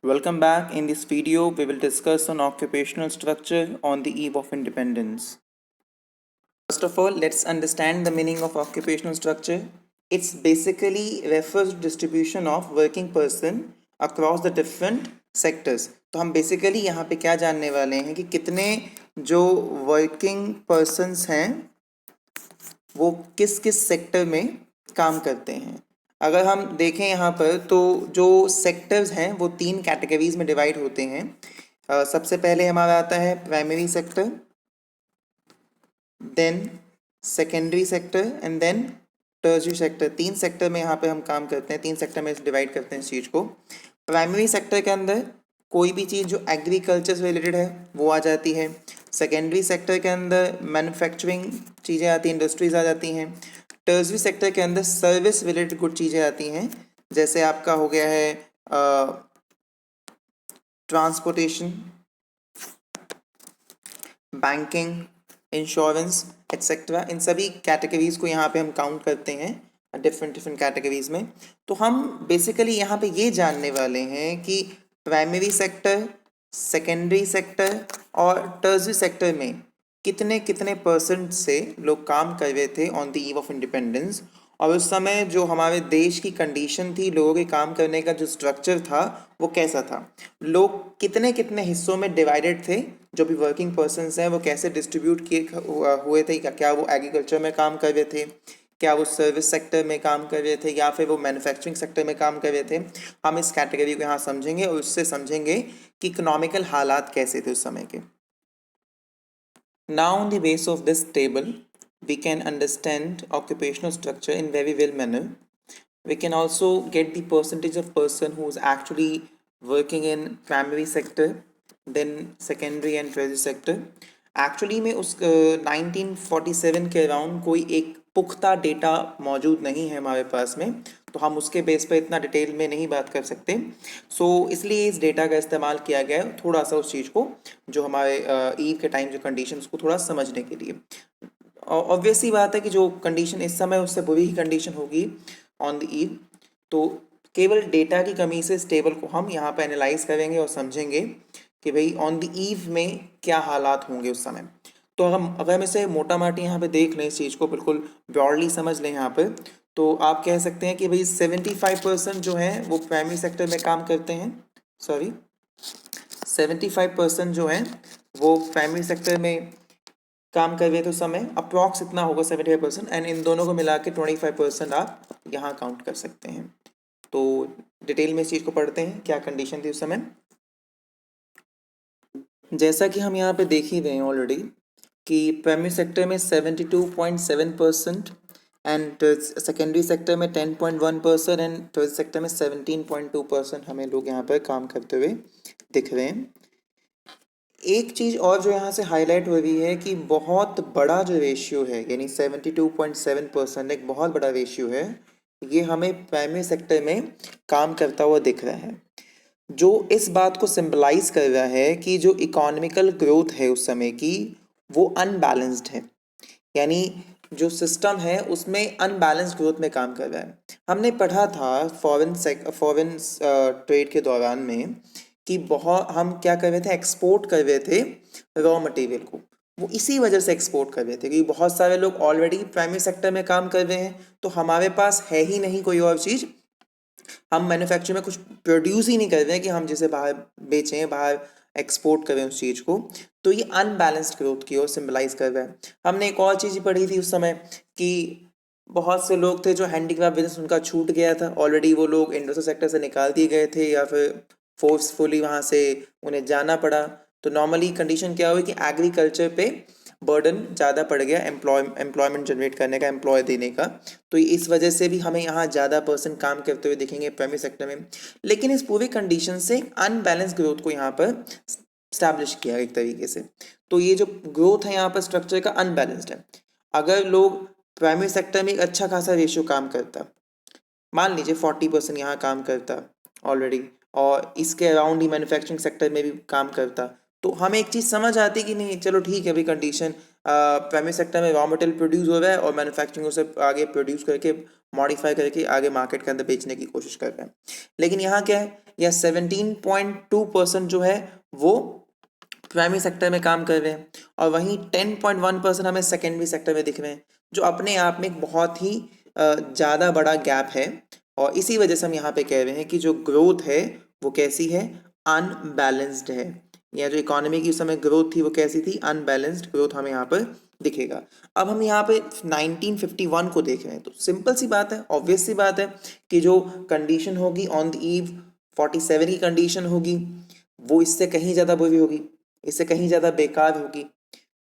Welcome back. In this video, we will discuss on occupational structure on the eve of independence. First of all, let's understand the meaning of occupational structure. It's basically refers to distribution of working person across the different sectors. तो हम basically यहाँ पे क्या जानने वाले हैं कि कितने जो वर्किंग पर्सन्स हैं वो किस किस सेक्टर में काम करते हैं। अगर हम देखें यहाँ पर तो जो सेक्टर्स हैं वो 3 कैटेगरीज में डिवाइड होते हैं। सबसे पहले हमारा आता है primary sector, then secondary sector and then tertiary sector. 3 sector में यहाँ पे हम काम करते हैं, 3 सेक्टर में डिवाइड करते हैं इस चीज़ को। प्राइमरी सेक्टर के अंदर कोई भी चीज़ जो एग्रीकल्चर से रिलेटेड है वो आ जाती है। सेकेंडरी सेक्टर के अंदर मैन्युफैक्चरिंग चीज़ें आती हैं, इंडस्ट्रीज आ जाती हैं। टर्शियरी सेक्टर के अंदर सर्विस रिलेटेड कुछ चीज़ें आती हैं, जैसे आपका हो गया है ट्रांसपोर्टेशन, बैंकिंग, इंश्योरेंस एक्सेट्रा। इन सभी कैटेगरीज को यहाँ पे हम काउंट करते हैं डिफरेंट कैटेगरीज में। तो हम बेसिकली यहाँ पे ये जानने वाले हैं कि प्राइमरी सेक्टर, सेकेंडरी सेक्टर और टर्शियरी सेक्टर में कितने कितने परसेंट से लोग काम कर रहे थे on the eve of independence, और उस समय जो हमारे देश की कंडीशन थी, लोगों के काम करने का जो स्ट्रक्चर था वो कैसा था, लोग कितने कितने हिस्सों में डिवाइडेड थे, जो भी वर्किंग पर्सन्स हैं वो कैसे डिस्ट्रीब्यूट किए हुए थे, क्या वो एग्रीकल्चर में काम कर रहे थे, क्या वो सर्विस सेक्टर में काम कर रहे थे, या फिर वो मैन्युफैक्चरिंग सेक्टर में काम कर रहे थे। हम इस कैटेगरी को यहाँ समझेंगे और उससे समझेंगे कि इकोनॉमिकल हालात कैसे थे उस समय के। Now on the base of this table we can understand occupational structure in very well manner. We can also get the percentage of person who is actually working in primary sector, then secondary and tertiary sector. Actually में उस 1947 के around कोई एक पुख्ता data मौजूद नहीं है हमारे पास में, तो हम उसके बेस पर इतना डिटेल में नहीं बात कर सकते। इसलिए इस डेटा का इस्तेमाल किया गया है थोड़ा सा उस चीज़ को, जो हमारे ईव के टाइम जो कंडीशन को थोड़ा समझने के लिए। ऑब्वियसली बात है कि जो कंडीशन इस समय उससे बुरी ही कंडीशन होगी ऑन द ईव। तो केवल डेटा की कमी से इस टेबल को हम यहाँ पर एनालाइज करेंगे और समझेंगे कि भाई ऑन द ईव में क्या हालात होंगे उस समय। तो अगर हम इसे मोटा माटी यहाँ पे देख लें, इस चीज़ को बिल्कुल ब्रॉडली समझ लें यहाँ पर, तो आप कह सकते हैं कि भाई 75% जो हैं वो प्राइमरी सेक्टर में काम करते हैं। 75% जो हैं वो प्राइमरी सेक्टर में काम कर रहे थे उस समय, अप्रॉक्स इतना होगा 75%, एंड इन दोनों को मिला के 25% आप यहाँ काउंट कर सकते हैं। तो डिटेल में इस चीज़ को पढ़ते हैं क्या कंडीशन थी उस समय। जैसा कि हम यहाँ पे देख ही रहे हैं ऑलरेडी कि प्राइमरी सेक्टर में 72.7% एंड सेकेंडरी सेक्टर में 10.1% एंड टर्शियरी सेक्टर में 17.2% हमें लोग यहाँ पर काम करते हुए दिख रहे हैं। एक चीज़ और जो यहाँ से हाईलाइट हो रही है कि बहुत बड़ा जो रेशियो है, यानी 72.7% एक बहुत बड़ा रेशियो है, ये हमें प्राइमरी सेक्टर में काम करता हुआ दिख रहा है, जो इस बात को सिंबलाइज कर रहा है कि जो इकोनॉमिकल ग्रोथ है उस समय की वो अनबैलेंस्ड है, यानी जो सिस्टम है उसमें अनबैलेंस्ड ग्रोथ में काम कर रहा है। हमने पढ़ा था फॉरेन ट्रेड के दौरान में कि बहुत हम क्या कर रहे थे, एक्सपोर्ट कर रहे थे रॉ मटेरियल को। वो इसी वजह से एक्सपोर्ट कर रहे थे कि बहुत सारे लोग ऑलरेडी प्राइमरी सेक्टर में काम कर रहे हैं, तो हमारे पास है ही नहीं कोई और चीज़, हम मैन्युफैक्चर में कुछ प्रोड्यूस ही नहीं कर रहे हैं कि हम जिसे बाहर बेचें, बाहर एक्सपोर्ट करें उस चीज़ को। तो ये अनबैलेंस्ड ग्रोथ की ओर सिम्बलाइज कर रहा है। हमने एक और चीज़ पढ़ी थी उस समय कि बहुत से लोग थे जो हैंडीक्राफ्ट बिजनेस उनका छूट गया था, ऑलरेडी वो लोग इंडस्ट्रियल सेक्टर से निकाल दिए गए थे या फिर फोर्सफुली वहाँ से उन्हें जाना पड़ा। तो नॉर्मली कंडीशन क्या हुई कि एग्रीकल्चर पे बर्डन ज़्यादा पड़ गया एम्प्लॉयमेंट जनरेट करने का, एम्प्लॉय देने का। तो इस वजह से भी हमें यहाँ ज़्यादा पर्सन काम करते हुए दिखेंगे प्राइमरी सेक्टर में। लेकिन इस पूरी कंडीशन से अनबैलेंस ग्रोथ को यहाँ पर स्टैब्लिश किया एक तरीके से। तो ये जो ग्रोथ है यहाँ पर स्ट्रक्चर का अनबैलेंस्ड है। अगर लोग प्राइमरी सेक्टर में एक अच्छा खासा रेशियो काम करता, मान लीजिए 40% यहाँ काम करता ऑलरेडी, और इसके अराउंड ही मैन्युफैक्चरिंग सेक्टर में भी काम करता, तो हमें एक चीज़ समझ आती कि नहीं चलो ठीक है अभी कंडीशन प्राइमरी सेक्टर में रॉ मटेरियल प्रोड्यूस हो रहा है और मैन्युफैक्चरिंग उसे आगे प्रोड्यूस करके मॉडिफाई करके आगे मार्केट के अंदर बेचने की कोशिश कर रहे हैं। लेकिन यहाँ क्या है या 17.2% जो है वो प्राइमरी सेक्टर में काम कर रहे हैं, और वहीं 10.1% हमें सेकेंडरी सेक्टर में दिख रहे हैं, जो अपने आप में एक बहुत ही ज़्यादा बड़ा गैप है। और इसी वजह से हम यहाँ पे कह रहे हैं कि जो ग्रोथ है वो कैसी है, अनबैलेंस्ड है, या जो इकोनॉमी की उस समय ग्रोथ थी वो कैसी थी, अनबैलेंस्ड ग्रोथ हमें यहाँ पर दिखेगा। अब हम यहाँ पे 1951 को देख रहे हैं, तो सिंपल सी बात है, ऑब्वियस सी बात है कि जो कंडीशन होगी ऑन द ईव 47 की कंडीशन होगी वो इससे कहीं ज़्यादा बुरी होगी, इससे कहीं ज़्यादा बेकार होगी।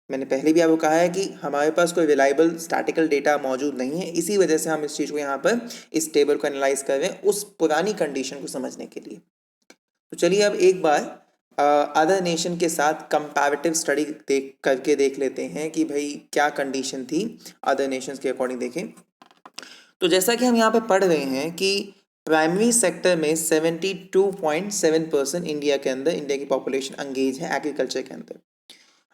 मैंने पहले भी आपको कहा है कि हमारे पास कोई रिलायबल स्टैटिकल डेटा मौजूद नहीं है, इसी वजह से हम इस चीज़ को यहाँ पर इस टेबल को एनालाइज कर रहे हैं उस पुरानी कंडीशन को समझने के लिए। तो चलिए अब एक बार अदर नेशन के साथ कंपैरेटिव स्टडी देख लेते हैं कि भाई क्या कंडीशन थी अदर नेशंस के अकॉर्डिंग देखें। तो जैसा कि हम यहाँ पे पढ़ रहे हैं कि प्राइमरी सेक्टर में 72.7% इंडिया के अंदर, इंडिया की पॉपुलेशन एंगेज है एग्रीकल्चर के अंदर।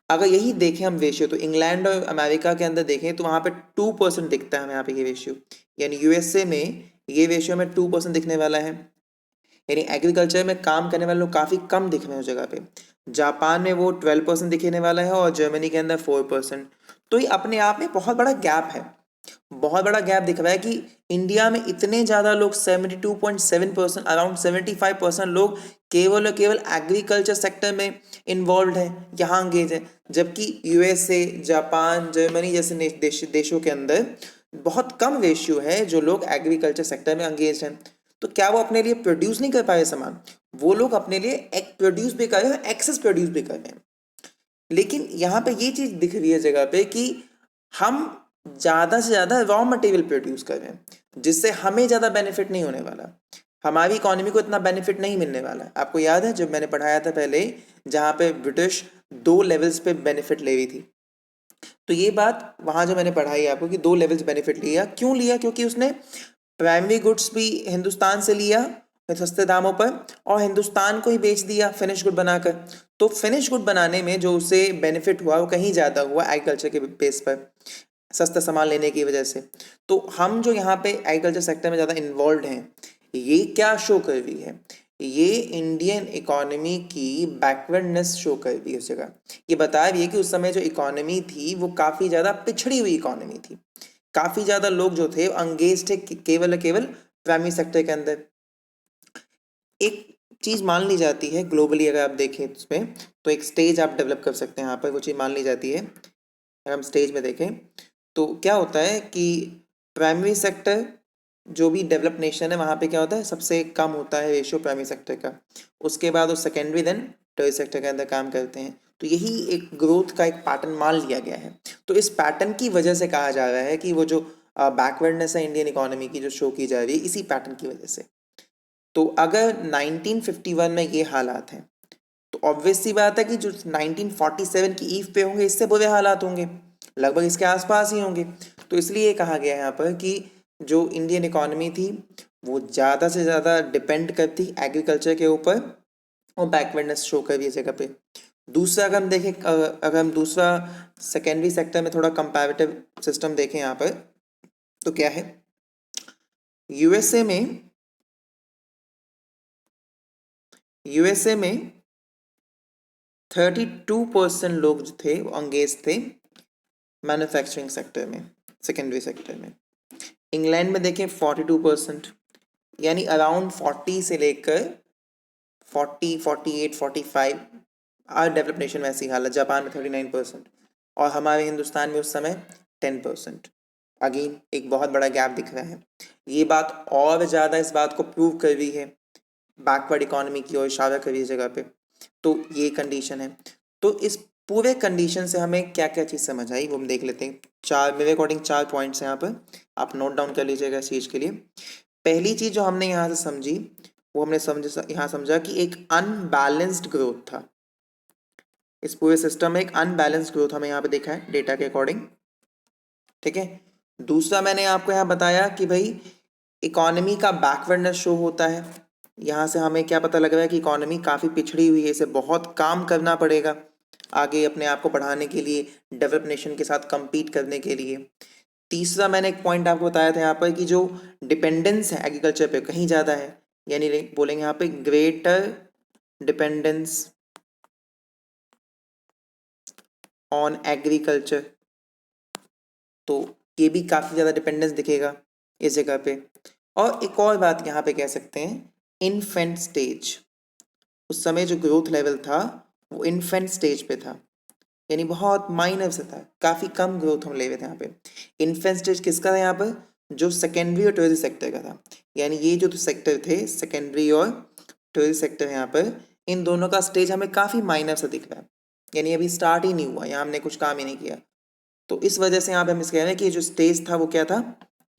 अगर यही देखें हम रेशियो, तो इंग्लैंड और अमेरिका के अंदर देखें तो वहाँ पे 2% दिखता है हमें यहाँ पे ये रेशियो, यानी यूएसए में ये रेशियो में 2% दिखने वाला है, यानी एग्रीकल्चर में काम करने वाले लोग काफ़ी कम दिख रहे हैं उस जगह पे। जापान में वो 12% दिखने वाला है और जर्मनी के अंदर 4%। तो ये अपने आप में बहुत बड़ा गैप है, बहुत बड़ा गैप दिख रहा है कि इंडिया में इतने ज़्यादा लोग 72.7%, अराउंड 75% लोग केवल और केवल एग्रीकल्चर सेक्टर में इन्वॉल्व है, यहाँ अंगेज है, जबकि यूएसए, जापान, जर्मनी जैसे देशों के अंदर बहुत कम रेशियो है जो लोग एग्रीकल्चर सेक्टर में अंगेज हैं। तो क्या वो अपने लिए प्रोड्यूस नहीं कर पाए सामान, वो लोग अपने लिए प्रोड्यूस भी कर रहे हैं, एक्सेस प्रोड्यूस भी कर रहे हैं। लेकिन यहाँ पे ये चीज़ दिख रही है जगह पे कि हम ज़्यादा से ज़्यादा रॉ मटेरियल प्रोड्यूस कर रहे हैं, जिससे हमें ज़्यादा बेनिफिट नहीं होने वाला, हमारी इकोनॉमी को इतना बेनिफिट नहीं मिलने वाला है। आपको याद है जब मैंने पढ़ाया था पहले, जहाँ पे ब्रिटिश 2 लेवल्स पे बेनिफिट ले रही थी, तो ये बात वहाँ जो मैंने पढ़ाई आपको कि 2 लेवल्स बेनिफिट लिया, क्यों लिया, क्योंकि उसने प्राइमरी गुड्स भी हिंदुस्तान से लिया सस्ते दामों पर और हिंदुस्तान को ही बेच दिया फिनिश गुड बनाकर। तो फिनिश गुड बनाने में जो उसे बेनिफिट हुआ वो कहीं ज़्यादा हुआ एग्रीकल्चर के बेस पर, सस्ता सामान लेने की वजह से। तो हम जो यहाँ पे एग्रीकल्चर सेक्टर में ज़्यादा इन्वॉल्व हैं, ये क्या शो कर रही है, ये इंडियन इकोनॉमी की बैकवर्डनेस शो कर रही है उस जगह। ये बता रही है कि उस समय जो इकोनॉमी थी वो काफ़ी ज़्यादा पिछड़ी हुई इकोनॉमी थी, काफ़ी ज़्यादा लोग जो थे अंगेज थे केवल प्राइमरी सेक्टर के अंदर। एक चीज़ मान ली जाती है ग्लोबली, अगर आप देखें उसमें, तो एक स्टेज आप डेवलप कर सकते हैं यहाँ पर, वो चीज़ मान ली जाती है। अगर हम स्टेज में देखें तो क्या होता है कि प्राइमरी सेक्टर जो भी डेवलप नेशन है वहाँ पे क्या होता है, सबसे कम होता है रेशियो प्राइमरी सेक्टर का, उसके बाद वो सेकेंडरी देन टर्शरी सेक्टर के अंदर काम करते हैं। तो यही एक ग्रोथ का एक पैटर्न मान लिया गया है। तो इस पैटर्न की वजह से कहा जा रहा है कि वो जो बैकवर्डनेस है इंडियन इकोनॉमी की जो शो की जा रही है, इसी पैटर्न की वजह से। तो अगर 1951 में ये हालात हैं, तो ऑब्वियस सी बात है कि जो 1947 की ईव पे होंगे इससे बुरे हालात होंगे, लगभग इसके आसपास ही होंगे। तो इसलिए कहा गया है यहाँ पर कि जो इंडियन इकोनॉमी थी वो ज़्यादा से ज़्यादा डिपेंड करती एग्रीकल्चर के ऊपर और बैकवर्डनेस शो कर इस जगह पे। दूसरा अगर हम देखें, अगर हम दूसरा सेकेंडरी सेक्टर में थोड़ा कंपैरेटिव सिस्टम देखें यहाँ पर, तो क्या है, यूएसए में 32% लोग जो थे वो अंगेज थे मैन्युफैक्चरिंग सेक्टर में, सेकेंडरी सेक्टर में। इंग्लैंड में देखें 42%, यानी अराउंड 40 से लेकर 40, 48, 45 आज डेवलप नेशन में ऐसी हालत। जापान में 39% और हमारे हिंदुस्तान में उस समय 10%। अगेन एक बहुत बड़ा गैप दिख रहा है। ये बात और ज़्यादा इस बात को प्रूव कर रही है बैकवर्ड इकोनॉमी की ओर इशारा कर रही है जगह पे। तो ये कंडीशन है। तो इस पूरे कंडीशन से हमें क्या क्या चीज़ समझ आई वो हम देख लेते हैं। मेरे अकॉर्डिंग 4 पॉइंट्स हैं यहाँ पर, आप नोट डाउन कर लीजिएगा इस चीज़ के लिए। पहली चीज़ जो हमने यहाँ से समझी वो हमने समझा कि एक अनबैलेंस्ड ग्रोथ था। इस पूरे सिस्टम में एक अनबैलेंस्ड ग्रोथ हमें यहाँ पे देखा है डेटा के अकॉर्डिंग, ठीक है। दूसरा मैंने आपको यहाँ बताया कि भाई इकोनॉमी का बैकवर्डनेस शो होता है। यहाँ से हमें क्या पता लग रहा है कि इकोनॉमी काफ़ी पिछड़ी हुई है, इसे बहुत काम करना पड़ेगा आगे अपने आप को बढ़ाने के लिए, डेवलप नेशन के साथ compete करने के लिए। तीसरा मैंने एक पॉइंट आपको बताया था यहाँ पर कि जो डिपेंडेंस है एग्रीकल्चर पे कहीं ज़्यादा है, यानी बोलेंगे यहाँ पे ग्रेटर डिपेंडेंस ऑन एग्रीकल्चर। तो ये भी काफ़ी ज़्यादा डिपेंडेंस दिखेगा इस जगह पे। और एक और बात यहाँ पे कह सकते हैं, इन्फेंट स्टेज। उस समय जो ग्रोथ लेवल था वो इन्फेंट स्टेज पे था, यानी बहुत माइनर से था, काफ़ी कम ग्रोथ हम ले रहे थे यहाँ पे। इन्फेंट स्टेज किसका था यहाँ पर? जो सेकेंडरी और टर्शरी सेक्टर का था। यानी ये जो सेक्टर थे सेकेंडरी और टर्शरी सेक्टर यहाँ पर, इन दोनों का स्टेज हमें काफ़ी माइनर सा दिख रहा है, यानी अभी स्टार्ट ही नहीं हुआ, यहाँ हमने कुछ काम ही नहीं किया। तो इस वजह से यहाँ पे हम इस कह रहे हैं कि जो स्टेज था वो क्या था?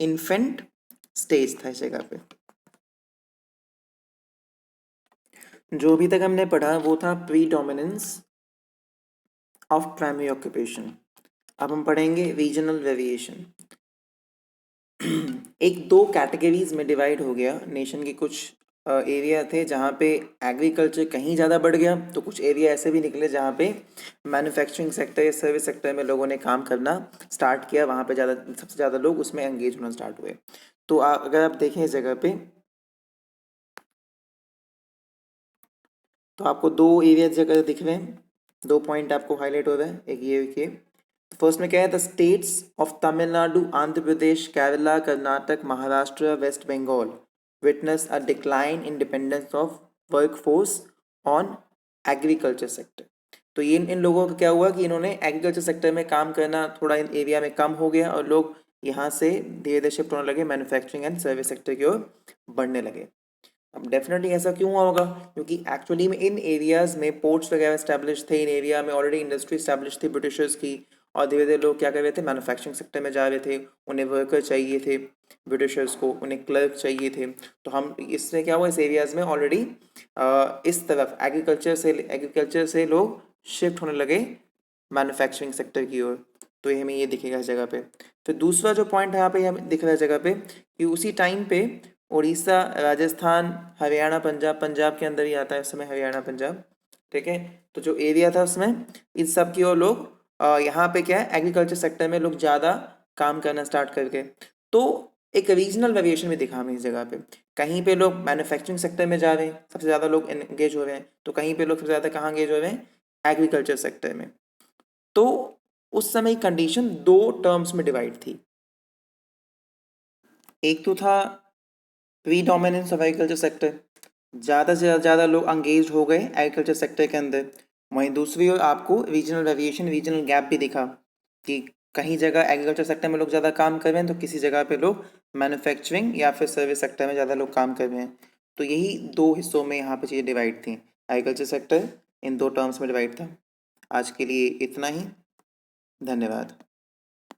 इन्फेंट स्टेज था इस जगह पे। जो अभी तक हमने पढ़ा वो था प्रीडोमिनेंस ऑफ प्राइमरी ऑक्यूपेशन। अब हम पढ़ेंगे रीजनल वेरिएशन। एक दो कैटेगरीज में डिवाइड हो गया नेशन के कुछ एरिया थे जहाँ पे एग्रीकल्चर कहीं ज़्यादा बढ़ गया, तो कुछ एरिया ऐसे भी निकले जहाँ पे मैन्युफैक्चरिंग सेक्टर या सर्विस सेक्टर में लोगों ने काम करना स्टार्ट किया, वहाँ पे सबसे ज़्यादा लोग उसमें एंगेज होना स्टार्ट हुए। तो अगर आप देखें इस जगह पे, तो आपको दो एरिया जगह दिख रहे हैं, दो पॉइंट आपको हाईलाइट हो रहा है, एक ये एक ये। फर्स्ट में क्या है? The states of Tamil Nadu, Andhra Pradesh, Kerala, Karnataka, Maharashtra, west Bengal witness a decline in dependence of workforce on agriculture sector. तो ये इन लोगों का क्या हुआ कि इन्होंने एग्रीकल्चर सेक्टर में काम करना थोड़ा इन एरिया में कम हो गया और लोग यहाँ से धीरे धीरे शिफ्ट होने लगे मैन्युफैक्चरिंग एंड सर्विस सेक्टर की ओर बढ़ने लगे। अब डेफिनेटली ऐसा क्यों हुआ होगा? क्योंकि एक्चुअली में इन एरियाज़ में पोर्ट्स वगैरह स्टैब्लिश थे, इन एरिया में ऑलरेडी इंडस्ट्री स्टैब्लिश थी ब्रिटिशर्स की, और धीरे धीरे लोग क्या कर रहे थे? मैन्युफैक्चरिंग सेक्टर में जा रहे थे, उन्हें वर्कर चाहिए थे ब्रिटिशर्स को, उन्हें क्लर्क चाहिए थे। तो हम इसमें क्या हुआ, इस एरियाज़ में ऑलरेडी इस तरफ एग्रीकल्चर से लोग शिफ्ट होने लगे मैन्युफैक्चरिंग सेक्टर की ओर। तो ये हमें ये दिखेगा इस जगह पे। फिर दूसरा जो पॉइंट यहाँ पे हमें दिख रहा है जगह पे कि उसी टाइम पे उड़ीसा, राजस्थान, हरियाणा, पंजाब के अंदर ही आता है इस समय हरियाणा पंजाब, ठीक है। तो जो एरिया था उसमें इन सब की ओर लोग यहाँ पे क्या है, एग्रीकल्चर सेक्टर में लोग ज़्यादा काम करना स्टार्ट करके। तो एक रीजनल वेरिएशन भी दिखा हमें इस जगह पे। कहीं पे लोग मैन्युफैक्चरिंग सेक्टर में जा रहे हैं, सबसे ज़्यादा लोग एंगेज हो रहे हैं, तो कहीं पे लोग सबसे ज़्यादा कहाँ एंगेज हो रहे हैं? एग्रीकल्चर सेक्टर में। तो उस समय कंडीशन दो टर्म्स में डिवाइड थी। एक तो था प्रीडोमिनेंस ऑफ एग्रीकल्चर सेक्टर, ज़्यादा से ज़्यादा लोग अंगेज हो गए एग्रीकल्चर सेक्टर के अंदर। वहीं दूसरी ओर आपको रीजनल वेरिएशन, रीजनल गैप भी दिखा कि कहीं जगह एग्रीकल्चर सेक्टर में लोग ज़्यादा काम कर रहे हैं, तो किसी जगह पे लोग मैन्युफैक्चरिंग या फिर सर्विस सेक्टर में ज़्यादा लोग काम कर रहे हैं। तो यही दो हिस्सों में यहाँ पे चीज़ें डिवाइड थी, एग्रीकल्चर सेक्टर इन दो टर्म्स में डिवाइड था। आज के लिए इतना ही, धन्यवाद।